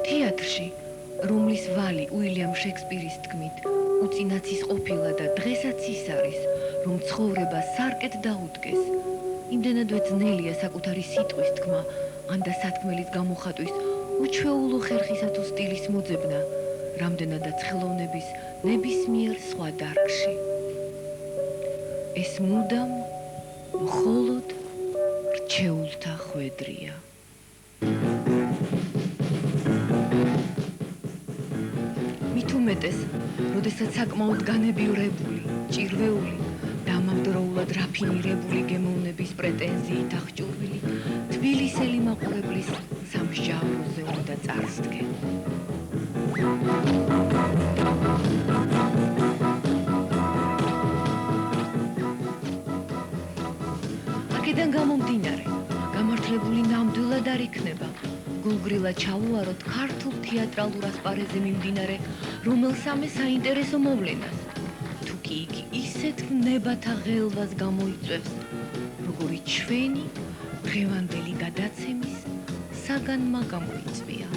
თეატრში, რომლის ვალი უილიამ შექსპირის თქმით, უწინაცის ყოფილა და დღესაც ის არის, რომ ცხოვრება სარკეთ დაუდგეს. იმდენადვე ძნელია საკუთარი სიტყვის თქმა, ან და სათქმელის გამოხატვის უჩვეულო ხერხისა თუ სტილის მოძებნა, რამდენადაც ხელოვნების ნებისმიერ სხვა დარგში. ეს მუდამ მხოლოდ რჩეულთა ხვედრია. მით უმეტეს, როდესაც საკმაოდ განებივრებული, ჭირვეული და ამავდროულად რაფინირებული გემოვნების პრეტენზიით აღჭურვილი თბილისელი მაყურებლის სამსჯავროზე უნდა წარსდგე. აქედან გამომდინარე, გამართლებული ნამდვილად არ იქნება, გულგრილად ჩავუაროთ ქართულ თეატრალურ ასპარეზზე მიმდინარე რომელსამე საინტერესო მოვლენას, თუ კი იგი ისეთ ნებათა ღელვას გამოიწვევს, როგორი ჩვენი დღევანდელი გადაცემის საგანმა გამოიწვია.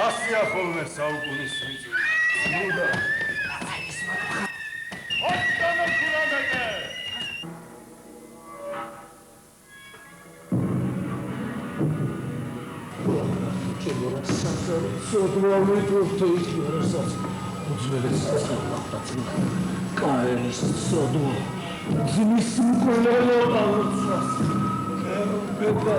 ასია ხოლმე საუკუნის მიწური. მუდა. ოთხდანა ქურამეტე! სოდრომი თურთი იარსაც უძველეს სასწაულს კაერის სოდრო ძმის მკვლელო აღწევს კერბედა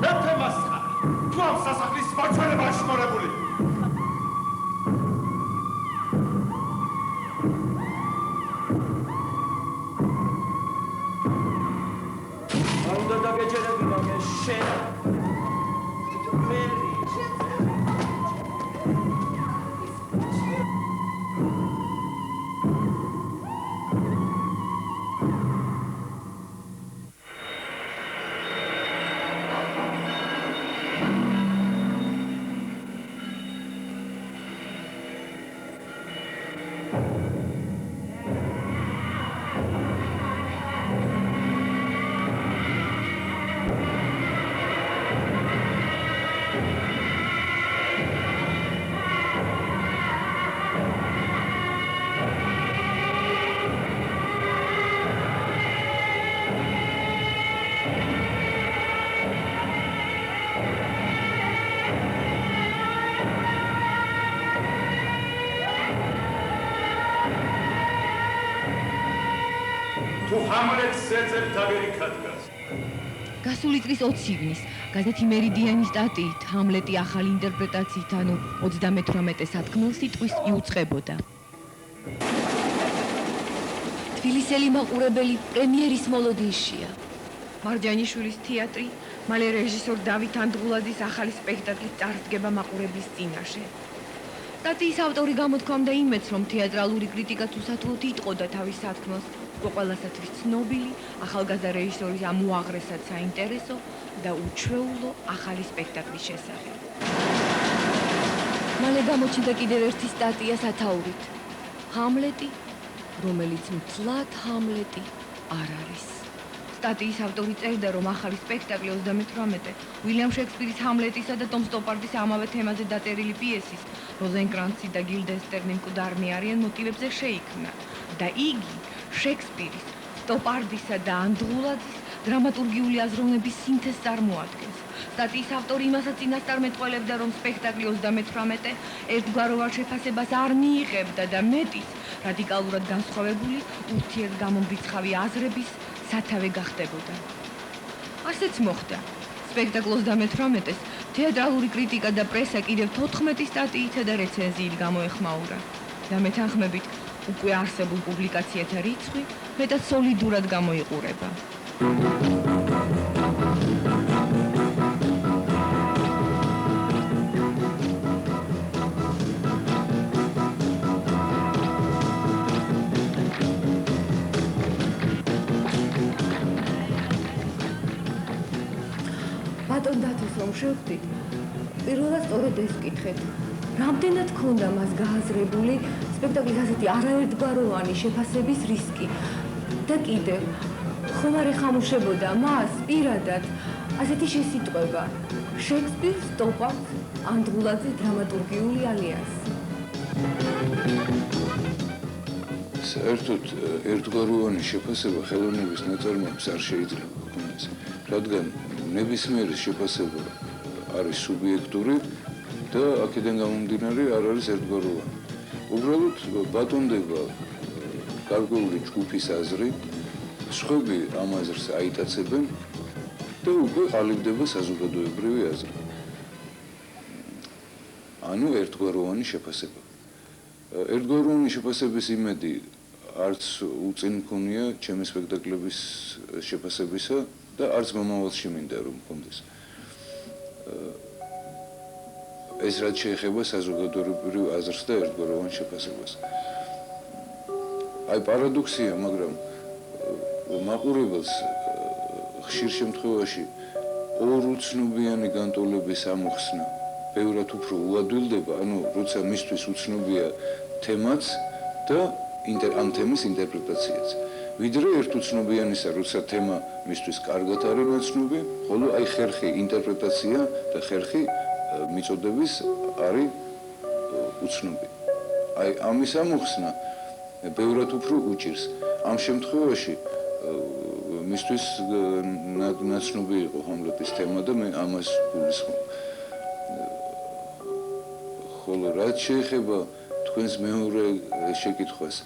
მეთემასხა თვალ სასახლის მარცხენება აშკარებული გასული წლის 20 ივნის გაზეთი მერიდიანის სტატიით ჰამლეტი ახალი ინტერპრეტაციით, ანუ 38 სათქმელ სიტყვის იუწყებოდა. თბილისელი მაყურებელი პრემიერის მოლოდინშია. მარჯანიშვილის თეატრი მალე რეჟისორ დავით ანდღულაძის ახალი სპექტაკლის წარსდგება მაყურებლის წინაშე. სტატიის ავტორი გამოთქვამდა იმედს, რომ თეატრალური კრიტიკა უსათუოდ იტყოდა თავის სათქმელს, ყველასათვის ცნობილი ახალგაზრდა რეჟისორის ამ უაღრესად საინტერესო და უჩვეულო ახალი სპექტაკლის შესახებ. მალე გამოჩნდა კიდევ ერთი სტატია სათაურით. ჰამლეტი, რომელიც მთლად ჰამლეტი არ არის. სტატიის ავტორი წერდა, რომ ახალი სპექტაკლი 38 უილიამ შექსპირის ჰამლეტისა და ტომ სტოპარდის ამავე თემაზე დაწერილი პიესის როზენკრანცი და გილდენსტერნი მკვდარნი არიან მოტივებზე შეიქმნა და იგი შექსპირის, სტოპარდისა და ანდღულაძის დრამატურგიული აზროვნების სინთეზს წარმოადგენს. სტატიის ავტორი იმასაც წინასწარმეტყველებდა, რომ სპექტაკლი 38 ერთგვაროვან შეფასებას არ მიიღებდა და მეტიც რადიკალურად განსხვავებული ურთიერთგამომრიცხავი აზრების სათავე გახდებოდა. ასეც მოხდა. სპექტაკლ 38-ს თეატრალური კრიტიკა და პრესა კიდევ 14 სტატიითა და რეცენზიით გამოეხმაურა და მეთანხმებით უკვე არსებულ პუბლიკაციათა რიცხვი მეტად სოლიდურად გამოიყურება. ბატონ დათოს რომ შევხვდით, პირველად სწორედ ეს ვკითხეთ. რამდენად ქონდა მას გააზრებული სპექტაკლის ასეთი არაერთგვაროვანი შეფასების რისკი. და კიდევ, ხომ არ ეხამუშებოდა მას პირადად ასეთი შესიტყვება. შექსპირს სტოპარს ანდღულაძის დრამატურგიული ალიანსი. საერთოდ ერთგვაროვანი შეფასება ხელოვნების ნაწარმოებს არ შეიძლება ჰქონდეს, რადგან ნებისმიერი შეფასება არის სუბიექტური და აქედან გამომდინარე არ არის ერთგვაროვანი. უბრალოდ ბატონდება გარკვეული ჯგუფის აზრი, სხვები ამ აზრს აიტაცებენ და უკვე ყალიბდება საზოგადოებრივი აზრი. ანუ ერთგვაროვანი შეფასება. ერთგვაროვანი შეფასების იმედი არც უწინ მქონია ჩემი სპექტაკლების შეფასებისა და არც მომავალში მინდა რომ მქონდეს. ეს რაც შეეხება საზოგადოებრივ აზრს და ერთგვაროვან შეფასებას. აი პარადოქსია, მაგრამ მაყურებელს ხშირ შემთხვევაში ორ უცნობიანი განტოლების ამოხსნა ბევრად უფრო უადვილდება, ანუ როცა მისთვის უცნობია თემაც და ამ თემის ინტერპრეტაციაც. ვიდრე ერთ უცნობიანისა, როცა თემა მისთვის კარგად არის ნაცნობი, ხოლო აი ხერხი ინტერპრეტაცია და ხერხი მიწოდების არის უცნობი. აი ამის ამოხსნა ბევრად უფრო უჭირს. ამ შემთხვევაში მისთვის ნაცნობი იყო ჰამლეტის თემა და მე ამას გულისხმობ. ხოლო რაც შეეხება თქვენს მეორე შეკითხვას,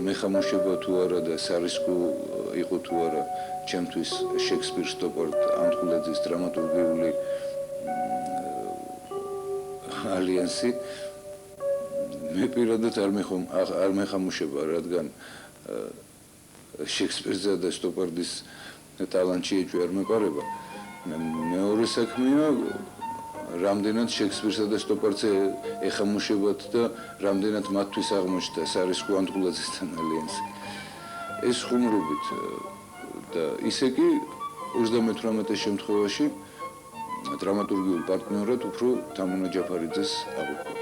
მეხამუშება თუ არა და სარისკო იყო თუ არა ჩემთვის შექსპირს სტოპართ ანდღულაძის დრამატურგიული ალიანსი, მე პირადად არ მეხამუშება, რადგან შექსპირსა და სტოპარდის ტალანტი ეჭვი არ მეპარება. მეორე საქმეა რამდენად შექსპირსა და სტოპარდზე ეხამუშებათ და რამდენად მათთვის აღმოჩნდა სარისკო ანდღულაძესთან ალიანსი. ეს ხუმრობით და ისე კი 38 შემთხვევაში დრამატურგიულ პარტნიორად უფრო თამუნა ჯაფარიძეს აღვიქვი.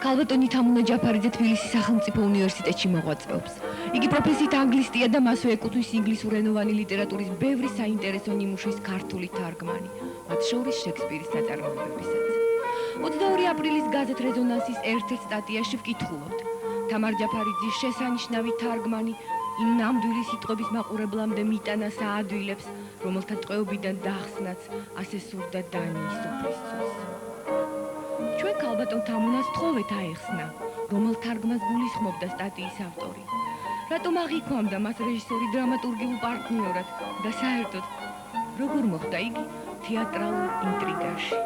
ქალბატონი თამუნა ჯაფარიძე თბილისის სახელმწიფო უნივერსიტეტში მოღვაწეობს. იგი პროფესიით ანგლისტია და მასვე ეკუთვნის ინგლისურენოვანი ლიტერატურის ბევრი საინტერესო ნიმუშის ქართული თარგმანი, მათ შორის შექსპირის ნაწარმოებებისაც. 22 აპრილის გაზეთ რეზონანსის ერთ-ერთ სტატიაში ვკითხულობთ. თამარ ჯაფარიძის შესანიშნავი თარგმანი იმ ნამდვილი სიტყვების მაყურებლამდე მიტანას აადვილებს, რომელთა ტყვეობიდან დახსნაც ასე სურდა დანიის სუფრისწულს. ჩვენ ქალბატონ თამუნას თხოვეთ აეხსნა, რომელ თარგმანს გულისხმობდა სტატიის ავტორი. რატომ აღიქვამდა მას რეჟისორი დრამატურგიულ პარტნიორად და საერთოდ როგორ მოხდა იგი თეატრალურ ინტრიგაში.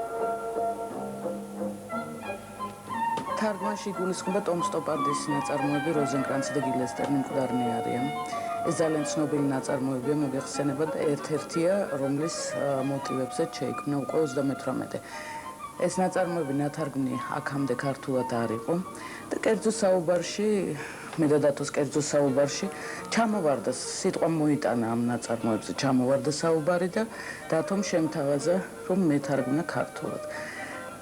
თარგმანში გულისხმობდა ტომ სტოპარდის ნაწარმოები როზენკრანცი და გილესტერნი მკვდარნი არიან. ეს ძალიან ცნობილი ნაწარმოებია, მოგეხსენება და ერთ-ერთია, რომლის მოტივებზეც შეიქმნა უკვე 38. ეს ნაწარმოები ნათარგმნი აქამდე ქართულად არ იყო და კერძო საუბარში, მე და დათოს კერძო საუბარში ჩამოვარდა სიტყვა მოიტანა ამ ნაწარმოებზე, ჩამოვარდა საუბარი და დათომ შემთავაზა, რომ მეთარგმნა ქართულად.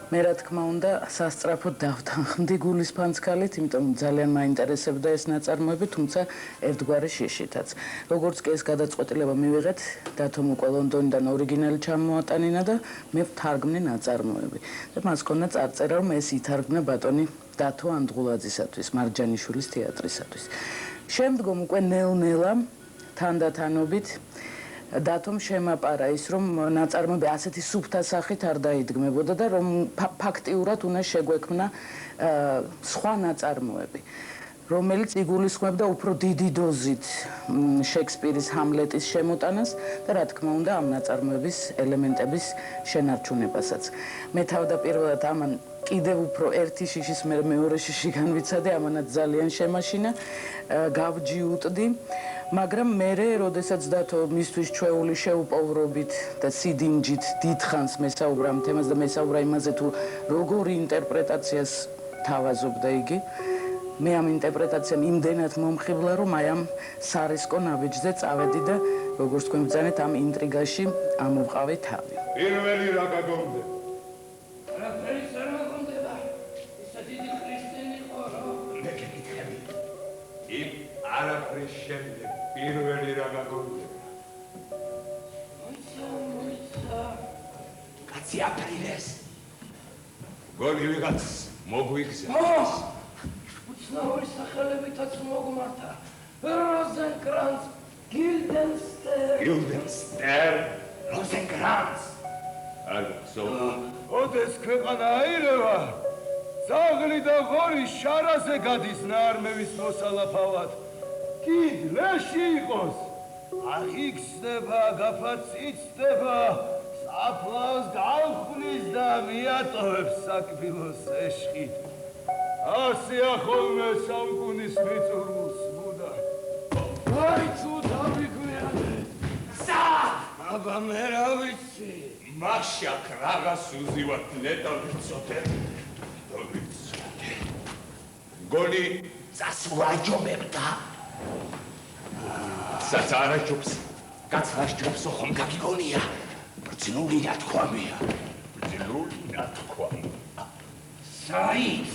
მე რა თქმა უნდა სასწრაფოდ დავთანხმდი გულის ფანცქალით, იმიტომ ძალიან მაინტერესებდა ეს ნაწარმოები, თუმცა ერთგვარი შიშითაც. როგორც კი ეს გადაწყვეტილება მივიღეთ, დათომ უკვე ლონდონიდან ორიგინალი ჩამოატანინა და მე ვთარგმნი ნაწარმოები. და მას ჰქონდა წარწერა, რომ ეს ითარგმნა ბატონი დათო ანდღულაძისათვის, მარჯანიშვილის თეატრისათვის. შემდგომ უკვე ნელ-ნელა თანდათანობით დათომ შემაპარა ის, რომ ნაწარმოები ასეთი სუფთა სახით არ დაიდგმებოდა და რომ ფაქტიურად უნდა შეგვექმნა სხვა ნაწარმოები, რომელიც იგულისხმებდა უფრო დიდი დოზით შექსპირის ჰამლეტის შემოტანას და რა თქმა უნდა ამ ნაწარმოების ელემენტების შენარჩუნებასაც. მე თავდაპირველად ამან კიდევ უფრო ერთი შიშის მეორე შიში განვიცადე, ამანაც ძალიან შემაშინა, გავჯიუტდი. მაგრამ მერე, როდესაც დათო მისთვის ჩვეული შეუპოვრობით და სიდინჯით დიდხანს მესაუბრა ამ თემას და მესაუბრა იმაზე თუ როგორი ინტერპრეტაციას თავაზობდა იგი, მე ამ ინტერპრეტაციამ იმდენად მომხიბლა, რომ აი ამ სარისკო ნაბიჯზე წავედი და როგორც თქვენ ბრძანეთ, ამ ინტრიგაში ამოვყავე თავი. პირველი რა გაგონდა? არაფერი არ მოგონდება. ძიაფრილეს. გოლი ვიღაც მოგვიგზა. უცნაური სახელებითაც მოგმართა. როზენკრანც, გილდენსტერნ. როზენკრანც. ოდეს ქვეყანა აირევა. ძაღლი და ღორი შარაზე გადის ნარმევის მოსალაფავად. კიდლეში იყოს. აღიქცდება, გაფაციცდება, საფლავს გავხნის და მიატოვებს საკბილოს ეშხით. ასია ხოლმე სამკუნის მიწურულს მუდა. აი თუ დავიგვიანე. აბა მე რა ვიცი. მაშაკ რაღაც უზივად ნეტავიცოდე. გოლი წასვაჯობებდა. საწარაჯობს, გაცრაშჯობს ხომ გაგიგონია. ბრძნული ნათქვამია.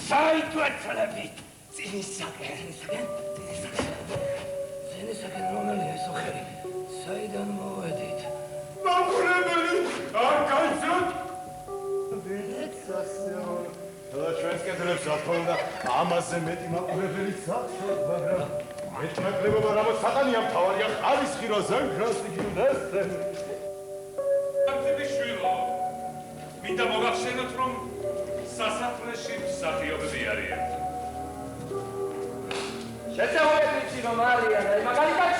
საით ვეცლები. წინისაკენ რომელია ეს ოხერი? საიდან მოვედით? მაყურებელი, არ გაიცოთ? და ჩვენს კედლებს რა თქმა უნდა ამაზე მეტი მაყურებელი საქმე, მაგრამ მეტნაკლებობა რამაც სატანია მთავარია ხალისხი როზენკრანც გილდენსტერნ. აშვილო, მინდა მოგახსენოთ, რომ სასახლეში მსახიობები არიან. შეწევეთ ვიცი რომ არიან, აი მაგალითად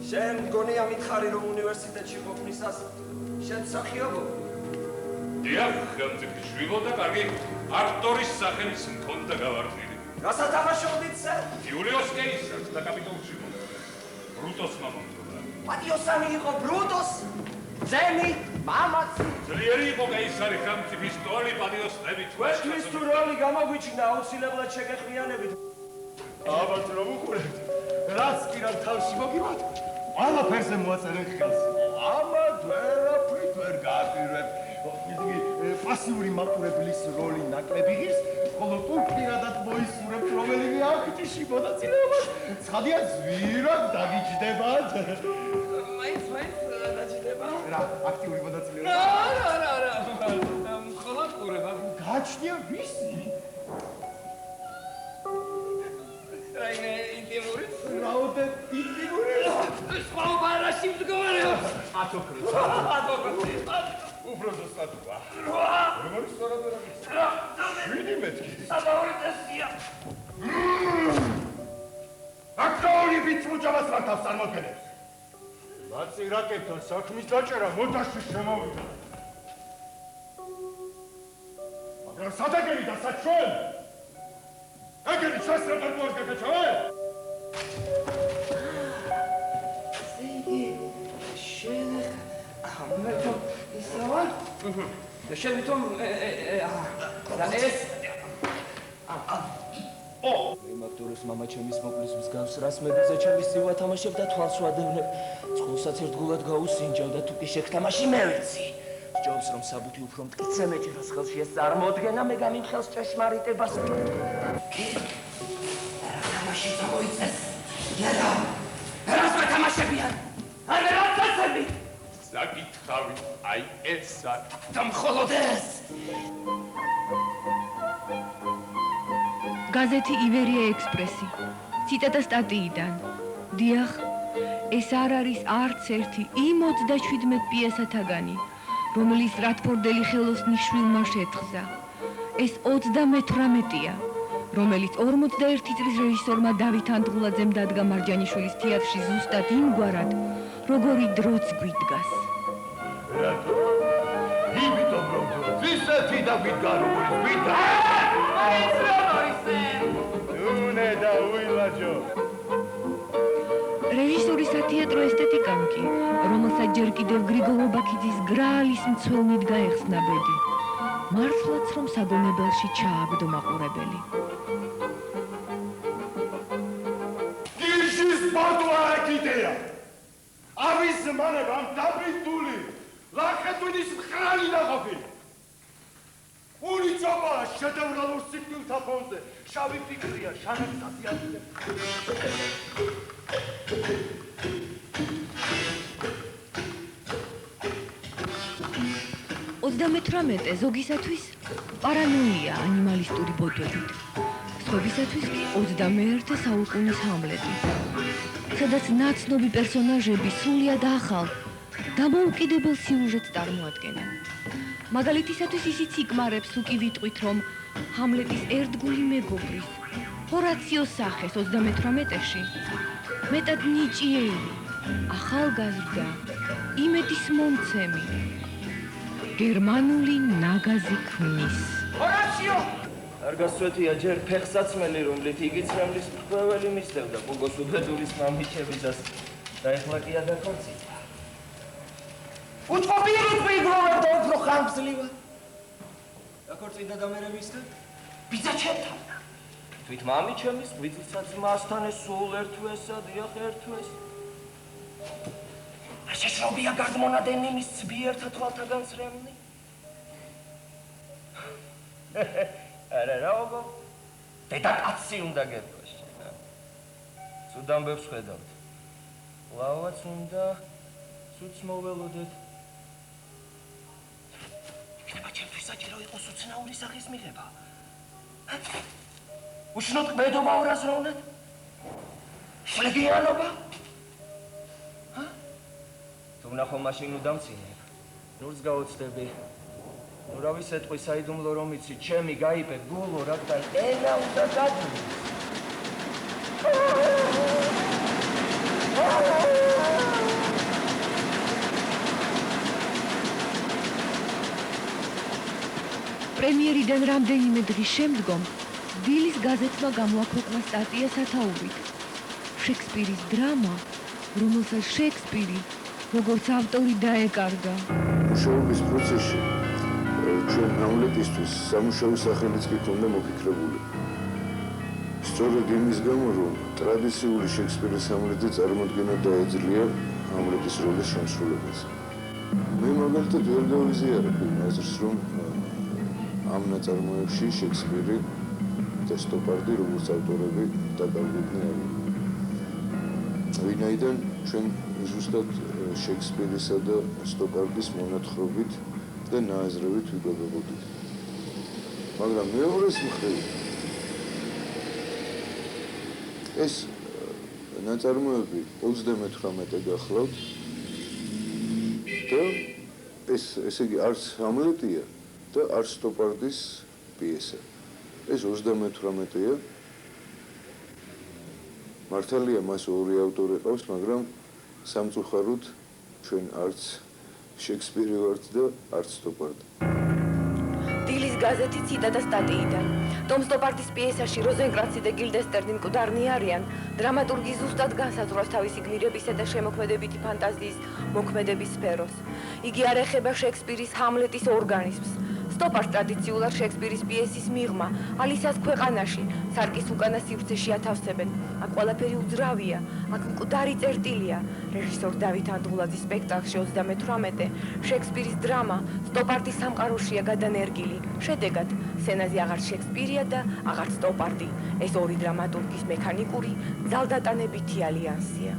შენ გონია მითხარი რომ უნივერსიტეტში ყოფნისას შენ მსახიობო? დიახ, ხელმწიფეშვილო და კარგი აქტორის სახელის მქონდა გავარდნილი. რასაც თამაშობდით სერ? იულიოს კეისარს და კაპიტოლში ბრუტოსმა მომწონდა. პატიოსანი იყო ბრუტოს, ძენი, მამაც. ძლიერი იყო კეისარი ხელმწიფის ტოლი პატიოსნებით. თქვენთვის თუ როლი გამოგვიჩნდა აუცილებლად შეგეხვიანებით. ალბათ რომ უყურებთ, რაც კი რა თავში მოგივათ, ყველაფერზე მოაწერენ ხელს. ამათ ვერაფრით ვერ გააპირებ. იგი პასიური მაყურებლის როლი ნაკლები ღირს, ხოლო თუ პირადად მოისურვებთ რომელიმე აქტიში მონაწილეობას, ცხადია ზვირად დაგიჯდება. მაინც დაჯდება? რა, აქტიური მონაწილეობა? არა. მხოლოდ ყურება. გაჩნია ვისი? რაიმე ინტიმური? რაოდენ ინტიმური? სხვაობა არაში მდგომარეობს. ათოქროც. უფრო ზუსტად ვარ. როგორ სწორად ვერ აღიქცა? ვინი მეთქი? საბაურიტესია. აქტორი ბიჭმუჭავას მართავს წარმოქმნებს. მაწირაკებთან საქმის დაჭერა მოდაში შემოვიდა. მაგრამ სადაგერი და საჩვენ? ეგენი ჩვენს რეპერტუარს გაკაჩავენ? შენ მე თვითონ ისავარ? შენ თვითონ და ეს მაკტორის მამა ჩემის მოკლის მსგავს რას მედიზე ჩემის სივა თამაშებ და თვალს ვადევნებ. წყულსაც ერთგულად გაუსინჯავ და თუ კი შეგთამაში მე ვიცი. ჯობს რომ საბუთი უფრო მტკიცე მეჭიროს ხელში ეს წარმოუდგენა მე გამიმხელს ჭეშმარიტებას. თამაში წამოიწეს. რა? რას ვეთამაშებიან? არა რა წასები? საკითხავი აი ესა. და მხოლოდ ეს. გაზეთი ივერია ექსპრესი. ციტატა სტატიიდან. დიახ, ეს არ არის არც ერთი იმ 27 პიესათაგანი, რომელიც რატფორდელი ხელოსნის შვილმა შეთხზა. ეს 38-ია, რომელიც 41 წლის რეჟისორმა დავით ანდღულაძემ დადგა მარჯანიშვილის თეატრში ზუსტად იმგვარად, როგორი დროც გვიდგას. რატო? იმიტომ რომ ისეთი და ვიდგა როგორი ვიდა. ნუნე და უილაჯო. რეჟისორის სათეატრო ესთეტიკამ კი, რომელსაც ჯერ კიდევ გრიგოლ ობაქიძის გრაალის მცველნით გაეხსნა ბედი. მართლაც რომ საგონებელში ჩააბდო მაყურებელი. გიშის ბატვა აკიდეა. ავის მანებამ დაბიდული. ლახეთუნის მხრალი დაყოფილი. უნიჭობა შედევრალურ სიკვდილთა ფონზე. შავი ფიქრია, შანაკსაცი აზრია. 38 ზოგისათვის პარანოია ანიმალისტური ბოდვებით. სხვებისათვის კი 21 საუკუნის ჰამლეტი. სადაც ნაცნობი პერსონაჟები სრულიად ახალ დამოუკიდებელ სიუჟეტს წარმოადგენენ. მაგალითისათვის ისიც იკმარებს თუ კი ვიტყვით, რომ ჰამლეტის ერთგული მეგობრის ჰორაციოს სახეს 38-ში მეტად ნიჭიერი, ახალგაზრდა, იმედის მომცემი, გერმანული ნაგაზი ქმნის. ჰორაციო! არ გასწვეთია ჯერ ფეხსაცმელი, რომლით იგი ცრემლის მრგვეველი მისდევდა გოგოს უბედურის მამიჩებისას და ეხლა კი ადაქორწინა. უწყობიერით მიიგროვებდა უფრო ხანგრძლივად. დაქორწინდა და მერე მისდა? ბიძა ჩემთან. თვით მამიჩემის გვიძილსაც მასთან ეს სულ ერთვესა, დიახ ერთვეს. შეშრობია გაზმონადენი მის ცბიერთა თვალთაგან ცრემლი? არა რა ობო, დედაკაცი უნდა გეტყვეს. ცუდ ამბებს ხედავთ. ლავაც უნდა ცუდს მოველოდეთ. იქნება ჩემთვის საჭირო იყოს უცნაური სახის მიღება. უშნოდ კმედობა ურაზროვნად? შეგიანობა? თუ ვნახო მაშინ უდამცინებ. ნურს გაოცდები. ნუ რა ვისეთყვი საიდუმლო რომ იცი, ჩემი გაიპე გულო, რადგან ენა უნდა დადვი. პრემიერიდან რამდენიმე დღის შემდგომ დილის გაზეთმა გამოაქვეყნა სტატია სათაურით. შექსპირის დრამა, რომელსაც შექსპირი როგორც ავტორი დაეკარგა. მუშაობის პროცესში ჩვენ ჰამლეტისთვის სამუშაო სახელიც კი ქონდა მოფიქრებული. სწორედ იმის გამო, რომ ტრადიციული შექსპირის ჰამლეტი წარმოდგენა დაეძლია ჰამლეტის როლის შემსრულებას. მე მაგალითად ვერ გავიზიარებ იმ აზრს, რომ ამ ნაწარმოებში შექსპირი და სტოპარდი როგორც ავტორები დაკარგულნი არიან. ვინაიდან ჩვენ ზუსტად შექსპირისა და სტოპარდის მონათხრობით და ნააზრევით ვიკვებებოდით. მაგრამ მეორეს მხრივ ეს ნაწარმოები 38 გახლავთ და ესე იგი არც ჰამლეტია და არც სტოპარდის პიესა. ეს 38-ია. მართალია მას ორი ავტორი ყავს, მაგრამ სამწუხაროდ ჩვენ არც შექსპირი ვართ და არც სტოპარდი. დილის გაზეთი ციტატა სტატიიდან. ტომ სტოპარდის პიესაში როზენკრანცი და გილდესტერნი მკვდარნი არიან. დრამატურგი ზუსტად განსაზღვრავს თავისი გმირებისა და შემოქმედებითი ფანტაზიის მოქმედების სფეროს. იგი არ ეხება შექსპირის ჰამლეტის ორგანიზმს. სტოპარს ტრადიციულად შექსპირის პიესის მიღმა, ალისას ქვეყანაში, სარკის უკანა სივრცეში ათავსებენ. აქ ყველაფერი უძრავია, აქ მკვდარი წერტილია. რეჟისორ დავით ანდღულაძის სპექტაკლში 38 შექსპირის დრამა სტოპარდის სამყაროშია გადანერგილი. შედეგად, სცენაზე აღარ შექსპირია და აღარ სტოპარდი. ეს ორი დრამატურგის მექანიკური, ძალდატანებითი ალიანსია.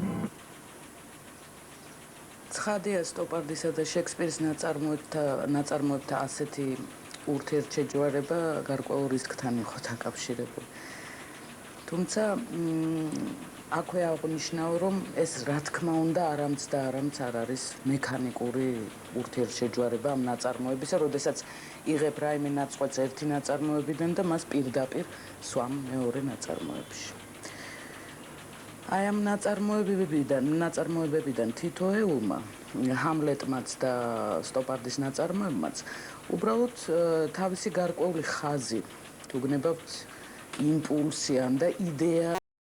ცხადია სტოპარდისა და შექსპირის ნაწარმოებთა ასეთი ურთიერთშეჯვარება გარკვეულ რისკთან იყო დაკავშირებული. თუმცა აქვე აღნიშნავ, რომ ეს რა თქმა უნდა არამც და არამც არ არის მექანიკური ურთიერთშეჯვარება ამ ნაწარმოებისა, როდესაც იღებ რაიმე ნაწყვეტს ერთი ნაწარმოებიდან და მას პირდაპირ სვამ მეორე ნაწარმოებში. აი ამ ნაწარმოებებიდან თითოეულმა ჰამლეტმაც და სტოპარდის ნაწარმოებმაც უბრალოდ თავისი გარკვეული ხაზი თუ გნებავთ იმპულსი ან და იდეა